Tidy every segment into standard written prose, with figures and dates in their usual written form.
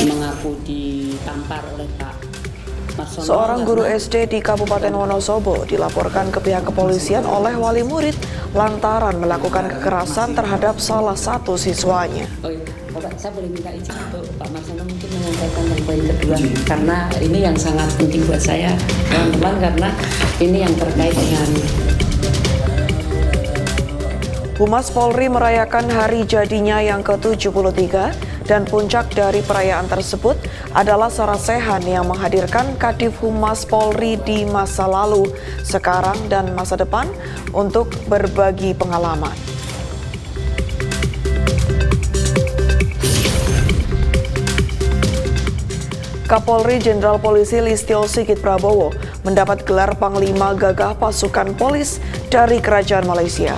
Mengaku ditampar oleh Pak Marsono. Seorang guru SD di Kabupaten Wonosobo dilaporkan ke pihak kepolisian oleh wali murid lantaran melakukan kekerasan terhadap salah satu siswanya. Oh iya, Bapak, saya boleh minta izin untuk Pak Marsono mungkin menyampaikan yang poin kedua, karena ini yang sangat penting buat saya, teman-teman, karena ini yang terkait dengan Humas Polri merayakan hari jadinya yang ke-73 dan puncak dari perayaan tersebut adalah sarasehan yang menghadirkan Kadif Humas Polri di masa lalu, sekarang, dan masa depan untuk berbagi pengalaman. Kapolri Jenderal Polisi Listio Sigit Prabowo mendapat gelar Panglima Gagah Pasukan Polis dari Kerajaan Malaysia.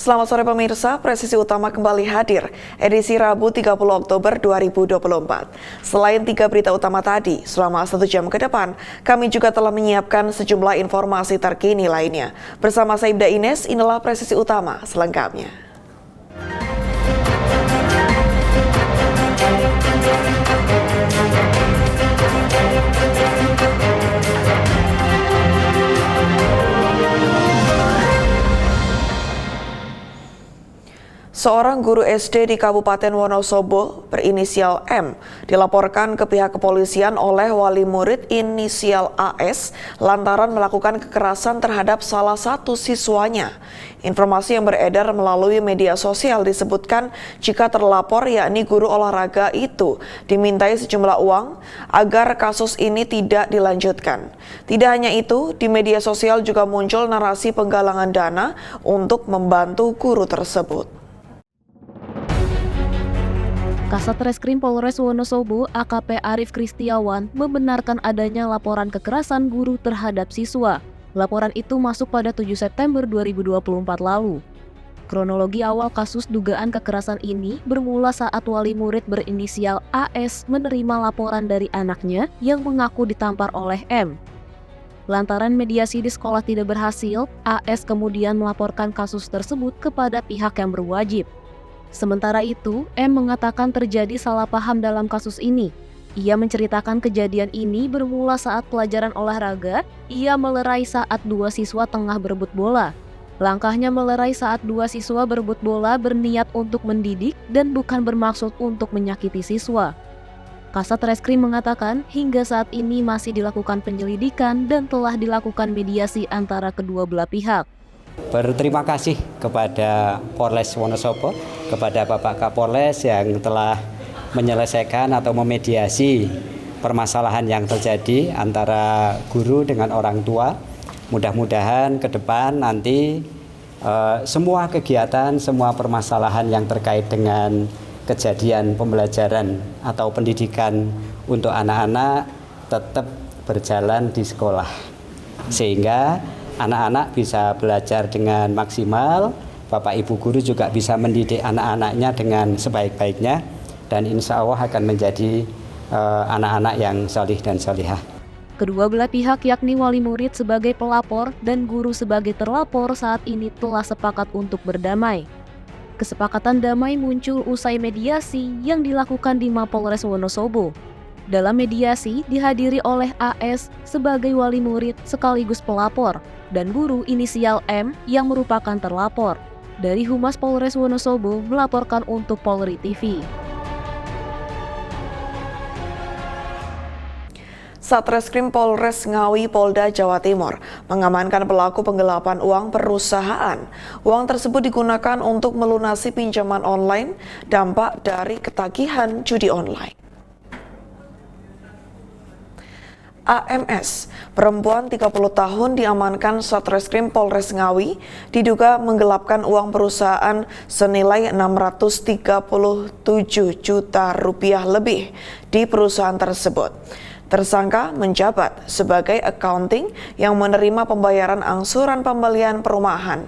Selamat sore pemirsa, Presisi Utama kembali hadir, edisi Rabu 30 Oktober 2024. Selain 3 berita utama tadi, selama 1 jam ke depan, kami juga telah menyiapkan sejumlah informasi terkini lainnya. Bersama saya Ibda Ines, inilah Presisi Utama selengkapnya. Seorang guru SD di Kabupaten Wonosobo berinisial M dilaporkan ke pihak kepolisian oleh wali murid inisial AS lantaran melakukan kekerasan terhadap salah satu siswanya. Informasi yang beredar melalui media sosial disebutkan jika terlapor yakni guru olahraga itu dimintai sejumlah uang agar kasus ini tidak dilanjutkan. Tidak hanya itu, di media sosial juga muncul narasi penggalangan dana untuk membantu guru tersebut. Kasat Reskrim Polres Wonosobo AKP Arif Kristiawan membenarkan adanya laporan kekerasan guru terhadap siswa. Laporan itu masuk pada 7 September 2024 lalu. Kronologi awal kasus dugaan kekerasan ini bermula saat wali murid berinisial AS menerima laporan dari anaknya yang mengaku ditampar oleh M. Lantaran mediasi di sekolah tidak berhasil, AS kemudian melaporkan kasus tersebut kepada pihak yang berwajib. Sementara itu, M mengatakan terjadi salah paham dalam kasus ini. Ia menceritakan kejadian ini bermula saat pelajaran olahraga, ia melerai saat 2 siswa tengah berebut bola. Langkahnya melerai saat 2 siswa berebut bola berniat untuk mendidik dan bukan bermaksud untuk menyakiti siswa. Kasat Reskrim mengatakan hingga saat ini masih dilakukan penyelidikan dan telah dilakukan mediasi antara kedua belah pihak. Berterima kasih kepada Polres Wonosobo, kepada Bapak Kapolres yang telah menyelesaikan atau memediasi permasalahan yang terjadi antara guru dengan orang tua. Mudah-mudahan ke depan nanti semua kegiatan, semua permasalahan yang terkait dengan kejadian pembelajaran atau pendidikan untuk anak-anak tetap berjalan di sekolah. Sehingga anak-anak bisa belajar dengan maksimal, Bapak Ibu guru juga bisa mendidik anak-anaknya dengan sebaik-baiknya, dan insya Allah akan menjadi anak-anak yang salih dan salihah. Kedua belah pihak yakni wali murid sebagai pelapor dan guru sebagai terlapor saat ini telah sepakat untuk berdamai. Kesepakatan damai muncul usai mediasi yang dilakukan di Mapolres Wonosobo. Dalam mediasi dihadiri oleh AS sebagai wali murid sekaligus pelapor dan guru inisial M yang merupakan terlapor. Dari Humas Polres Wonosobo melaporkan untuk Polri TV. Satreskrim Polres Ngawi Polda Jawa Timur mengamankan pelaku penggelapan uang perusahaan. Uang tersebut digunakan untuk melunasi pinjaman online dampak dari ketagihan judi online. AMS, perempuan 30 tahun diamankan Satreskrim Polres Ngawi, diduga menggelapkan uang perusahaan senilai 637 juta rupiah lebih di perusahaan tersebut. Tersangka menjabat sebagai accounting yang menerima pembayaran angsuran pembelian perumahan.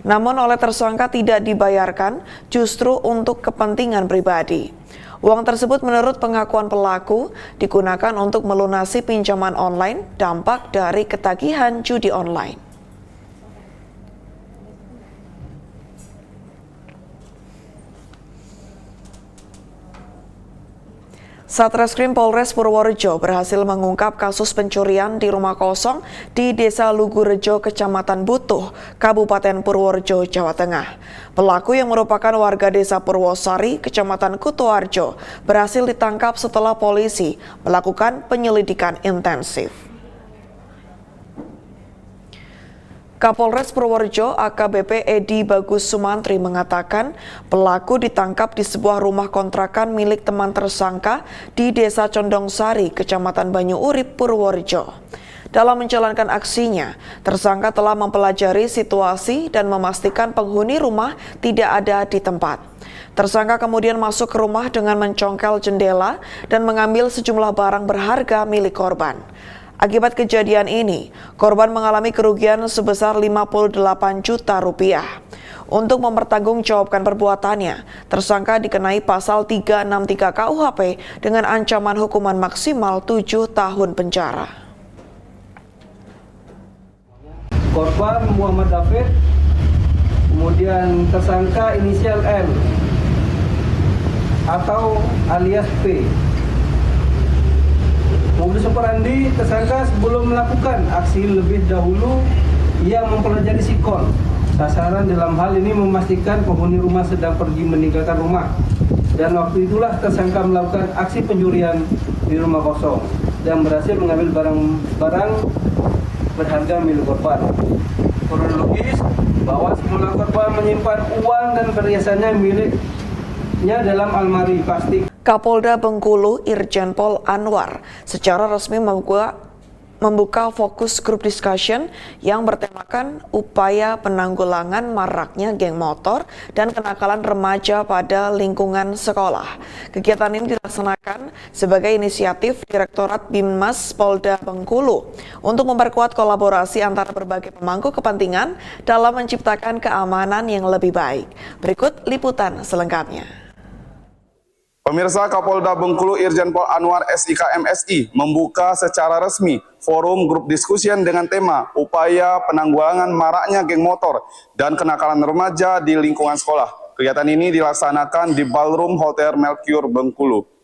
Namun oleh tersangka tidak dibayarkan, justru untuk kepentingan pribadi. Uang tersebut menurut pengakuan pelaku digunakan untuk melunasi pinjaman online dampak dari ketagihan judi online. Satreskrim Polres Purworejo berhasil mengungkap kasus pencurian di rumah kosong di Desa Lugurejo, Kecamatan Butuh, Kabupaten Purworejo, Jawa Tengah. Pelaku yang merupakan warga Desa Purwosari, Kecamatan Kutoarjo, berhasil ditangkap setelah polisi melakukan penyelidikan intensif. Kapolres Purworejo AKBP Edi Bagus Sumantri mengatakan pelaku ditangkap di sebuah rumah kontrakan milik teman tersangka di Desa Condongsari, Kecamatan Banyu Urip, Purworejo. Dalam menjalankan aksinya, tersangka telah mempelajari situasi dan memastikan penghuni rumah tidak ada di tempat. Tersangka kemudian masuk ke rumah dengan mencongkel jendela dan mengambil sejumlah barang berharga milik korban. Akibat kejadian ini, korban mengalami kerugian sebesar 58 juta rupiah. Untuk mempertanggungjawabkan perbuatannya, tersangka dikenai pasal 363 KUHP dengan ancaman hukuman maksimal 7 tahun penjara. Korban Muhammad David, kemudian tersangka inisial M atau alias P. Modus operandi tersangka sebelum melakukan aksi lebih dahulu, ia mempelajari sikon. Sasaran dalam hal ini memastikan penghuni rumah sedang pergi meninggalkan rumah. Dan waktu itulah tersangka melakukan aksi pencurian di rumah kosong dan berhasil mengambil barang-barang berharga milik korban. Kronologis bahwa semula korban menyimpan uang dan perhiasannya miliknya dalam almari plastik. Kapolda Bengkulu Irjen Pol Anwar secara resmi membuka fokus group discussion yang bertemakan upaya penanggulangan maraknya geng motor dan kenakalan remaja pada lingkungan sekolah. Kegiatan ini dilaksanakan sebagai inisiatif Direktorat Binmas Polda Bengkulu untuk memperkuat kolaborasi antara berbagai pemangku kepentingan dalam menciptakan keamanan yang lebih baik. Berikut liputan selengkapnya. Pemirsa, Kapolda Bengkulu Irjen Pol Anwar SIK MSI membuka secara resmi forum grup discussion dengan tema upaya penanggulangan maraknya geng motor dan kenakalan remaja di lingkungan sekolah. Kegiatan ini dilaksanakan di Ballroom Hotel Mercure Bengkulu.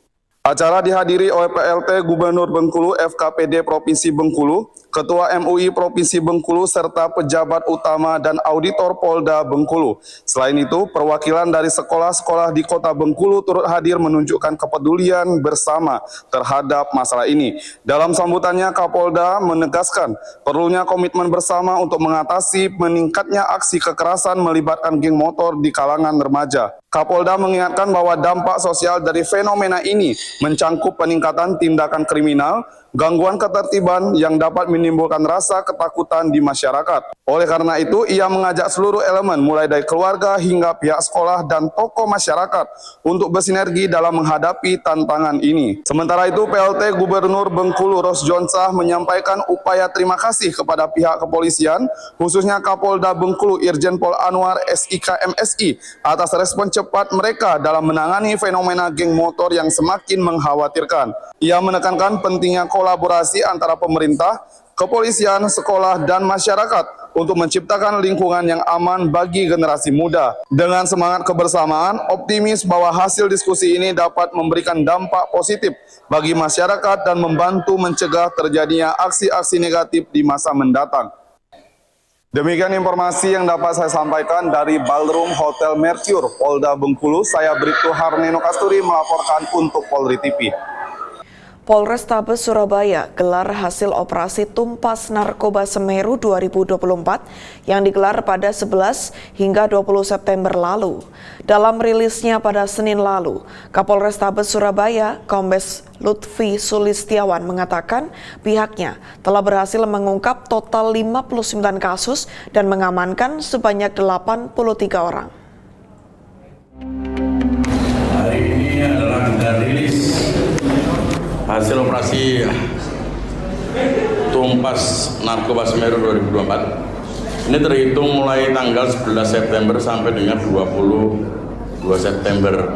Acara dihadiri oleh PLT Gubernur Bengkulu, FKPD Provinsi Bengkulu, Ketua MUI Provinsi Bengkulu, serta pejabat utama dan auditor Polda Bengkulu. Selain itu, perwakilan dari sekolah-sekolah di Kota Bengkulu turut hadir menunjukkan kepedulian bersama terhadap masalah ini. Dalam sambutannya, Kapolda menegaskan perlunya komitmen bersama untuk mengatasi meningkatnya aksi kekerasan melibatkan geng motor di kalangan remaja. Kapolda mengingatkan bahwa dampak sosial dari fenomena ini mencangkup peningkatan tindakan kriminal, gangguan ketertiban yang dapat menimbulkan rasa ketakutan di masyarakat. Oleh karena itu, ia mengajak seluruh elemen mulai dari keluarga hingga pihak sekolah dan tokoh masyarakat untuk bersinergi dalam menghadapi tantangan ini. Sementara itu, PLT Gubernur Bengkulu Ros Jonsah menyampaikan upaya terima kasih kepada pihak kepolisian, khususnya Kapolda Bengkulu Irjen Pol Anwar SIK MSI atas respon cepat mereka dalam menangani fenomena geng motor yang semakin mengkhawatirkan. Ia menekankan pentingnya kolaborasi antara pemerintah, kepolisian, sekolah, dan masyarakat untuk menciptakan lingkungan yang aman bagi generasi muda. Dengan semangat kebersamaan, optimis bahwa hasil diskusi ini dapat memberikan dampak positif bagi masyarakat dan membantu mencegah terjadinya aksi-aksi negatif di masa mendatang. Demikian informasi yang dapat saya sampaikan dari Ballroom Hotel Mercure, Polda Bengkulu. Saya Bribtu Harneno Kasturi melaporkan untuk Polri TV. Polrestabes Surabaya gelar hasil operasi Tumpas Narkoba Semeru 2024 yang digelar pada 11 hingga 20 September lalu. Dalam rilisnya pada Senin lalu, Kapolrestabes Surabaya, Kombes Lutfi Sulistiawan mengatakan pihaknya telah berhasil mengungkap total 59 kasus dan mengamankan sebanyak 83 orang. Hari ini adalah kita rilis hasil operasi Tumpas Narkoba Semeru 2024. Ini terhitung mulai tanggal 11 September sampai dengan 22 September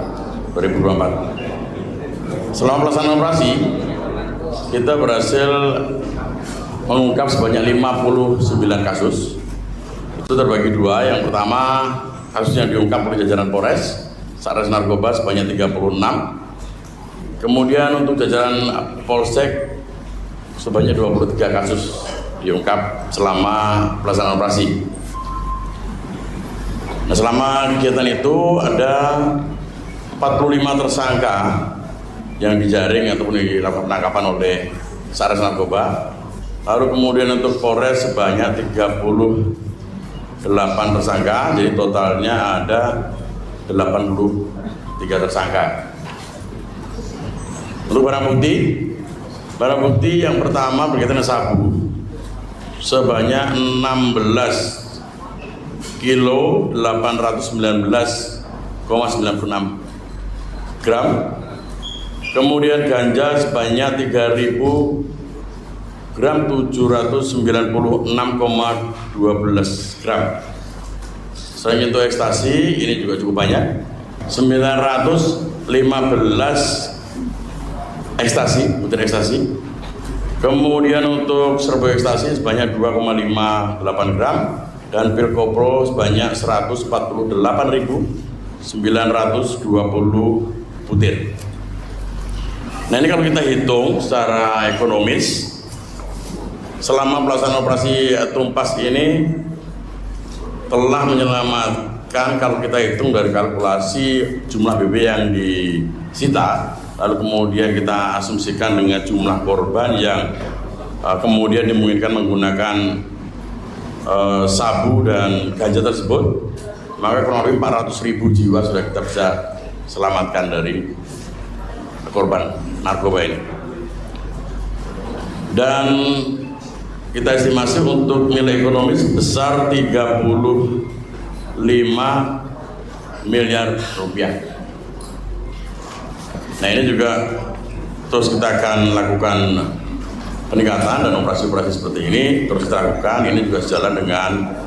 2024. Selama pelaksanaan operasi, kita berhasil mengungkap sebanyak 59 kasus. Itu terbagi dua. Yang pertama, kasus yang diungkap oleh jajaran Polres Satres Narkoba sebanyak 36. Kemudian untuk jajaran Polsek sebanyak 23 kasus diungkap selama pelaksanaan operasi. Nah, selama kegiatan itu ada 45 tersangka yang dijaring ataupun dilakukan penangkapan oleh Satres Narkoba. Lalu kemudian untuk Polres sebanyak 38 tersangka, jadi totalnya ada 83 tersangka. Untuk barang bukti yang pertama berkaitan dengan sabu sebanyak 16 kilo 819,96 gram. Kemudian ganja sebanyak 3.000 gram 796,12 gram. Selain itu ekstasi ini juga cukup banyak, 915 butir ekstasi. Kemudian untuk serbuk ekstasi sebanyak 2,58 gram dan pil kopro sebanyak 148.920 butir. Nah, ini kalau kita hitung secara ekonomis, selama pelaksanaan operasi Tumpas ini telah menyelamatkan, kalau kita hitung dari kalkulasi jumlah BB yang disita, lalu kemudian kita asumsikan dengan jumlah korban yang kemudian dimungkinkan menggunakan sabu dan ganja tersebut, maka kurang lebih 400.000 jiwa sudah kita bisa selamatkan dari korban narkoba ini. Dan kita estimasi untuk nilai ekonomis sebesar 35 miliar rupiah. Nah, ini juga terus kita akan lakukan peningkatan dan operasi-operasi seperti ini terus kita lakukan. Ini juga sejalan dengan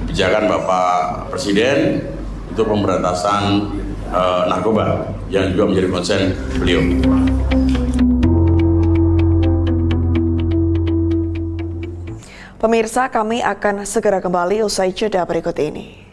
kebijakan Bapak Presiden untuk pemberantasan narkoba yang juga menjadi konsen beliau. Pemirsa, kami akan segera kembali usai jeda berikut ini.